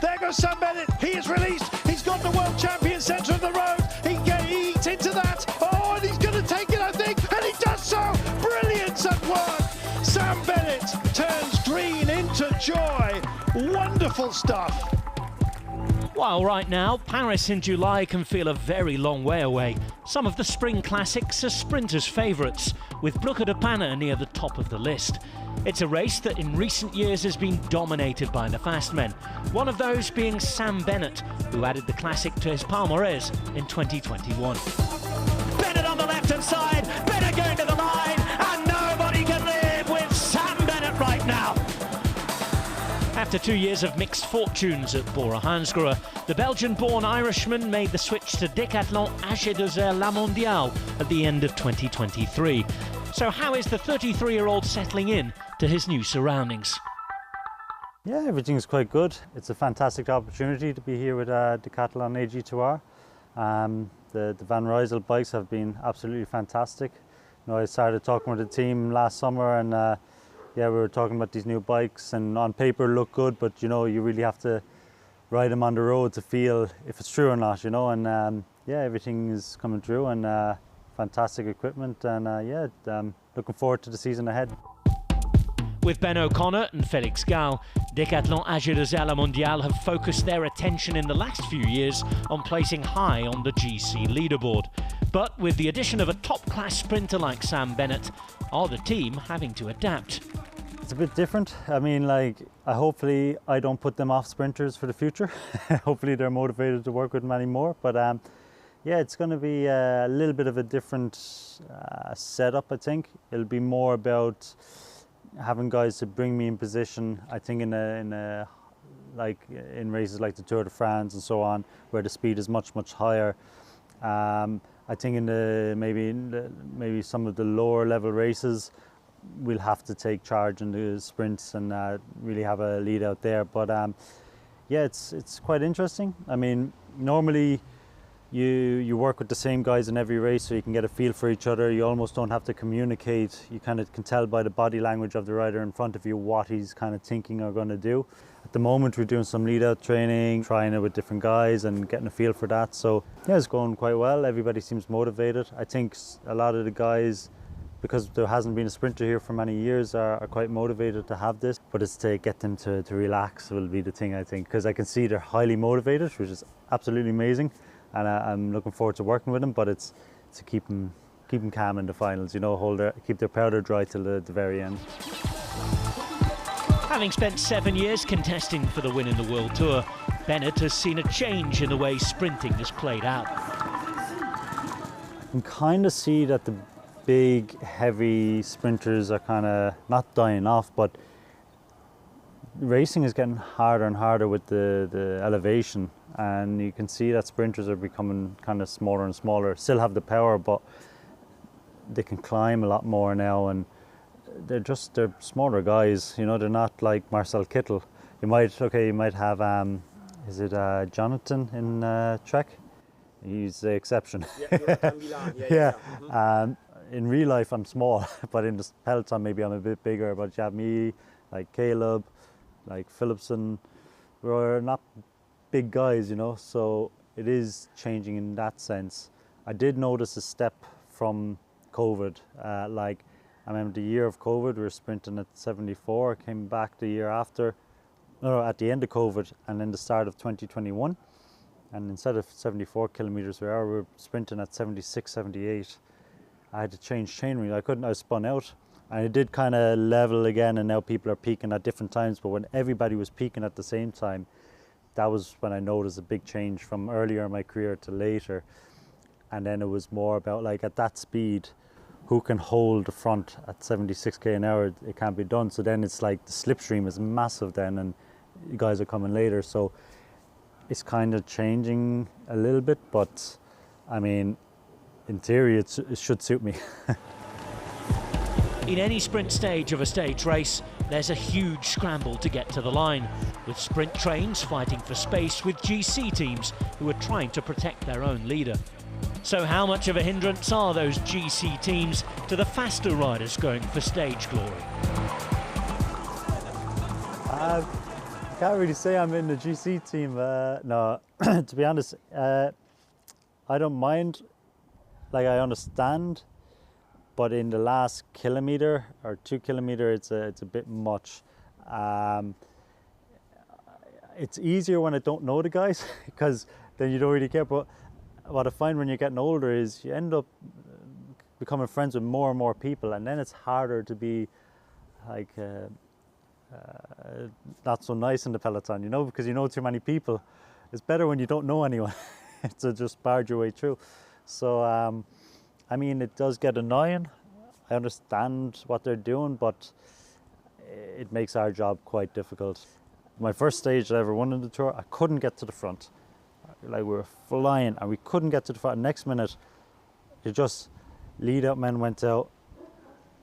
There goes Sam Bennett. He is released. He's got the world champion centre of the road. He eats into that. Oh, and he's going to take it, I think. And he does so. Brilliance at work. Sam Bennett turns green into joy. Wonderful stuff. While right now, Paris in July can feel a very long way away. Some of the spring classics are sprinters' favourites, with Vuelta A Espana near the top of the list. It's a race that in recent years has been dominated by the fast men, one of those being Sam Bennett, who added the classic to his palmarès in 2021. Bennett on the left-hand side, Bennett going to the line, and nobody can live with Sam Bennett right now. After 2 years of mixed fortunes at Bora-Hansgrohe, the Belgian-born Irishman made the switch to Decathlon AG2R La Mondiale at the end of 2023. So how is the 33-year-old settling in to his new surroundings? Yeah, everything's quite good. It's a fantastic opportunity to be here with Decathlon AG2R. The Van Rysel bikes have been absolutely fantastic. You know, I started talking with the team last summer, and yeah, we were talking about these new bikes, and on paper look good, but you know, you really have to ride them on the road to feel if it's true or not, you know. And yeah, everything is coming through, and fantastic equipment, and yeah, looking forward to the season ahead. With Ben O'Connor and Felix Gall, Decathlon AG2R La Mondiale have focused their attention in the last few years on placing high on the GC leaderboard. But with the addition of a top-class sprinter like Sam Bennett, are the team having to adapt? It's a bit different. I mean, like, hopefully I don't put them off sprinters for the future. Hopefully they're motivated to work with them anymore. But yeah, it's going to be a little bit of a different setup, I think. It'll be more about having guys to bring me in position, I think, in races like the Tour de France and so on, where the speed is much higher. I think in maybe some of the lower level races, we'll have to take charge in the sprints and really have a lead out there. But yeah, it's quite interesting. I mean, normally you work with the same guys in every race, so you can get a feel for each other. You almost don't have to communicate. You kind of can tell by the body language of the rider in front of you what he's kind of thinking or going to do. At the moment, we're doing some lead-out training, trying it with different guys and getting a feel for that. So yeah, it's going quite well. Everybody seems motivated. I think a lot of the guys, because there hasn't been a sprinter here for many years, are quite motivated to have this. But it's to get them to relax will be the thing, I think, because I can see they're highly motivated, which is absolutely amazing. And I'm looking forward to working with them, but it's to keep them calm in the finals, you know, keep their powder dry till the very end. Having spent 7 years contesting for the win in the World Tour, Bennett has seen a change in the way sprinting is played out. I can kind of see that the big, heavy sprinters are kind of not dying off, but racing is getting harder and harder with the elevation, and you can see that sprinters are becoming kind of smaller and smaller. Still have the power, but they can climb a lot more now, and they're smaller guys, you know. They're not like Marcel Kittel. You might have is it Jonathan in Trek? He's the exception. Yeah. In real life I'm small, but in the peloton maybe I'm a bit bigger. But you have me, like Caleb, like Philipson. We're not big guys, you know, so it is changing in that sense. I did notice a step from COVID. Like, I remember the year of COVID, we were sprinting at 74, came back the year after, no, at the end of COVID, and then the start of 2021. And instead of 74 kilometers per hour, we were sprinting at 76, 78. I had to change chainring. I was spun out. And it did kind of level again, and now people are peaking at different times. But when everybody was peaking at the same time, that was when I noticed a big change from earlier in my career to later. And then it was more about, like, at that speed, who can hold the front at 76k an hour? It can't be done. So then it's like the slipstream is massive then, and you guys are coming later. So it's kind of changing a little bit, but I mean, in theory, it should suit me. In any sprint stage of a stage race, there's a huge scramble to get to the line, with sprint trains fighting for space with GC teams who are trying to protect their own leader. So how much of a hindrance are those GC teams to the faster riders going for stage glory? I can't really say I'm in the GC team. No, to be honest, I don't mind. Like, I understand, but in the last kilometer or 2 kilometers, it's a bit much. It's easier when I don't know the guys because then you don't really care. But what I find when you're getting older is you end up becoming friends with more and more people, and then it's harder to be like not so nice in the peloton, you know, because you know too many people. It's better when you don't know anyone to just barge your way through. So I mean, it does get annoying. I understand what they're doing, but it makes our job quite difficult. My first stage I ever won in the Tour, I couldn't get to the front. Like, we were flying and we couldn't get to the front. Next minute, it just lead out men went out,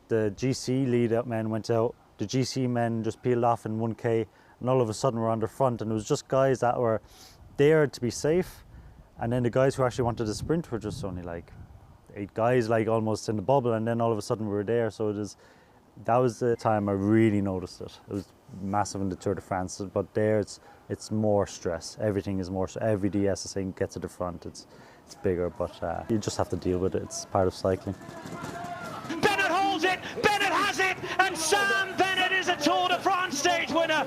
the GC lead out men went out, the GC men just peeled off in 1K, and all of a sudden we're on the front, and it was just guys that were there to be safe, and then the guys who actually wanted to sprint were just only like 8 guys, like almost in the bubble, and then all of a sudden we were there. So that was the time I really noticed it. It was massive in the Tour de France, but there it's more stress. Everything is more. Every DS is saying get to the front. It's bigger, but you just have to deal with it. It's part of cycling. Bennett holds it, Bennett has it, and Sam Bennett is a Tour de France stage winner.